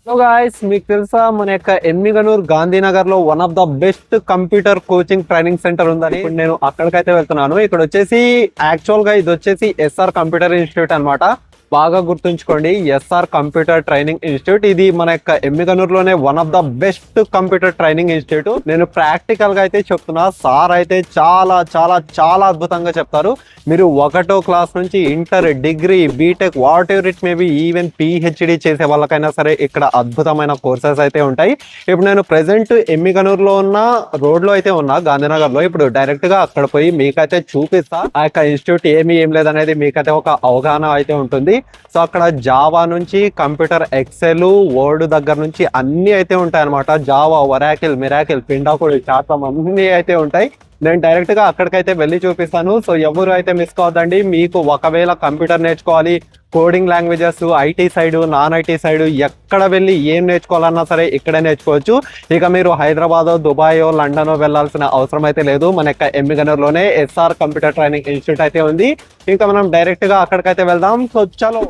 Hello guys, మీకు తెలుసా మన యొక్క ఎమ్మిగనూర్ గాంధీనగర్ లో one of the best computer coaching training centre ఉందని. ఇప్పుడు నేను అక్కడికైతే వెళ్తున్నాను. ఇక్కడ వచ్చేసి యాక్చువల్ గా ఇది వచ్చేసి ఎస్ఆర్ కంప్యూటర్ ఇన్స్టిట్యూట్ అన్నమాట. బాగా గుర్తుంచుకోండి, ఎస్ఆర్ కంప్యూటర్ ట్రైనింగ్ ఇన్స్టిట్యూట్. ఇది మన యొక్క ఎమ్మిగనూర్ లోనే one of the best computer training institute. నేను ప్రాక్టికల్ గా అయితే చెప్తున్నా, సార్ అయితే చాలా చాలా చాలా అద్భుతంగా చెప్తారు. మీరు 1వ క్లాస్ నుంచి inter, degree, BTech, whatever it may be, even PhD చేసే వాళ్ళకైనా సరే ఇక్కడ అద్భుతమైన కోర్సెస్ అయితే ఉంటాయి. ఇప్పుడు నేను ప్రెసెంట్ ఎమ్మిగనూర్ లో ఉన్న రోడ్ లో అయితే ఉన్నా, గాంధీనగర్ లో. ఇప్పుడు డైరెక్ట్ గా అక్కడ పోయి మీకైతే చూపిస్తా ఆ యొక్క ఇన్స్టిట్యూట్ ఏం లేదనేది మీకైతే ఒక అవగాహన అయితే ఉంటుంది. సో అక్కడ జావా నుంచి కంప్యూటర్, ఎక్సెల్, వర్డ్ దగ్గర నుంచి అన్ని అయితే ఉంటాయి అనమాట. జావా, ఒరాకిల్, మిరాకిల్, పిండాకుడి, శాతం అన్ని అయితే ఉంటాయి. నేను డైరెక్ట్ గా అక్కడికైతే వెళ్ళి చూపిస్తాను. సో ఎవరు అయితే మిస్ కావద్దండి. మీకు ఒకవేళ కంప్యూటర్ నేర్చుకోవాలి, coding languages, IT side, non IT side, ఎక్కడ వెళ్ళి ఏం నేర్చుకోవాలన్నా సరే ఇక్కడే నేర్చుకోవచ్చు. ఇక మీరు హైదరాబాద్, దుబాయ్, లండన్ వెళ్ళాల్సిన అవసరం అయితే లేదు. మన యొక్క ఎమ్మిగనూర్ లోనే ఎస్ఆర్ కంప్యూటర్ ట్రైనింగ్ ఇన్స్టిట్యూట్ అయితే ఉంది. ఇంకా మనం డైరెక్ట్ గా అక్కడికైతే వెళ్దాం. సో చలో.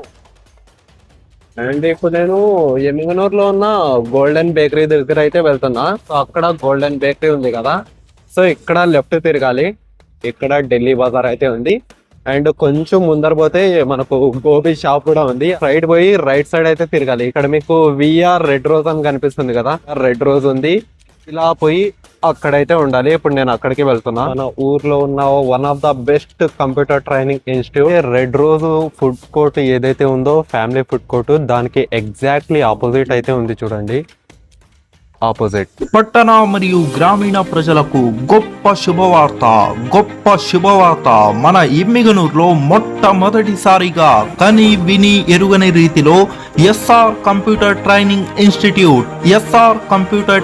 అండ్ ఇప్పుడు నేను ఎమ్మిగనూర్ లో ఉన్న గోల్డెన్ బేకరీ దగ్గర అయితే వెళ్తున్నా. సో అక్కడ గోల్డెన్ బేకరీ ఉంది కదా, సో ఇక్కడ లెఫ్ట్ తిరగాలి. ఇక్కడ ఢిల్లీ బజార్ అయితే ఉంది. అండ్ కొంచెం ముందర పోతే మనకు గోబీ షాప్ కూడా ఉంది. రైట్ పోయి రైట్ సైడ్ అయితే తిరగాలి. ఇక్కడ మీకు విఆర్ రెడ్ రోజ్ అని కనిపిస్తుంది కదా, రెడ్ రోజ్ ఉంది. ఇలా పోయి అక్కడైతే ఉండాలి. ఇప్పుడు నేను అక్కడికి వెళ్తున్నా. మన ఊర్లో ఉన్న one of the best computer training institute red rose food court ఏదైతే ఉందో, ఫ్యామిలీ ఫుడ్ కోర్ట్, దానికి ఎగ్జాక్ట్లీ ఆపోజిట్ అయితే ఉంది. చూడండి, ఆపోజిట్. పట్టణ మరియు గ్రామీణ ప్రజలకు గొప్ప శుభవార్త. మన ఎమ్మిగనూరులో మొట్టమొదటిసారిగా కని విని ఎరుగని రీతిలో ఎస్ఆర్ కంప్యూటర్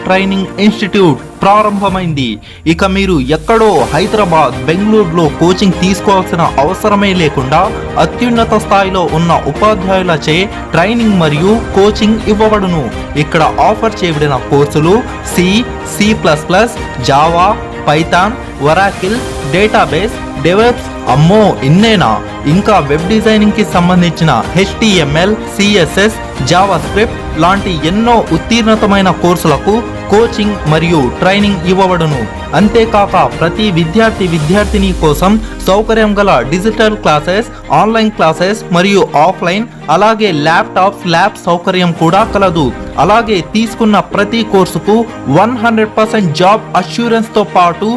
ట్రైనింగ్ ఇన్స్టిట్యూట్ ప్రారంభమైంది. ఇక మీరు ఎక్కడో హైదరాబాద్, బెంగళూరులో కోచింగ్ తీసుకోవాల్సిన అవసరమే లేకుండా అత్యున్నత స్థాయిలో ఉన్న ఉపాధ్యాయులచే ట్రైనింగ్ మరియు కోచింగ్ ఇవ్వబడును. ఇక్కడ ఆఫర్ చేయబడిన కోర్సులు C++, Java, Python, Oracle, database, develops, అమ్మో ఇన్నేనా, ఇంకా వెబ్ డిజైనింగ్ కి సంబంధించిన HTML, CSS, జావా స్క్రిప్ట్ లాంటి ఎన్నో ఉత్తీర్ణతమైన కోర్సులకు కోచింగ్ మరియు ట్రైనింగ్ ఇవ్వబడును. అంతేకాక ప్రతి విద్యార్థిని కోసం సౌకర్యం గల డిజిటల్ క్లాసెస్, ఆన్లైన్ క్లాసెస్ మరియు ఆఫ్లైన్, అలాగే ల్యాబ్ సౌకర్యం కూడా కలదు. అలాగే తీసుకున్న ప్రతి కోర్సుకు 100% జాబ్ అష్యూరెన్స్ తో పాటు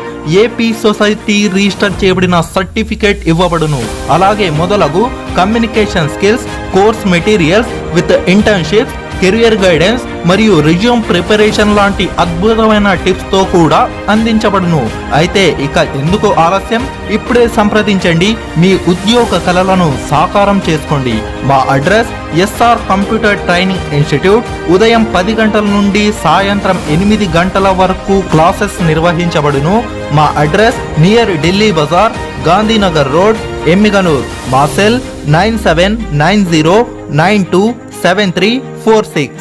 ఏపీ సొసైటీ రిజిస్టర్ చేయబడిన సర్టిఫికేట్ ఇవ్వబడును. అలాగే మొదలగు communication skills, course materials with internships, career guidance మరియు రిజ్యూమ్ ప్రిపరేషన్ లాంటి అద్భుతమైన టిప్స్ తో కూడా అందించబడును. అయితే ఇక ఎందుకు ఆలస్యం, ఇప్పుడే సంప్రదించండి. మీ ఉద్యోగ కలలను సాకారం చేసుకోండి. మా address SR computer training institute. ఉదయం 10 గంటల నుండి సాయంత్రం 8 గంటల వరకు క్లాసెస్ నిర్వహించబడును. మా address near Delhi Bazar, Gandhinagar road, Emmiganur. మా సెల్ 9790927346.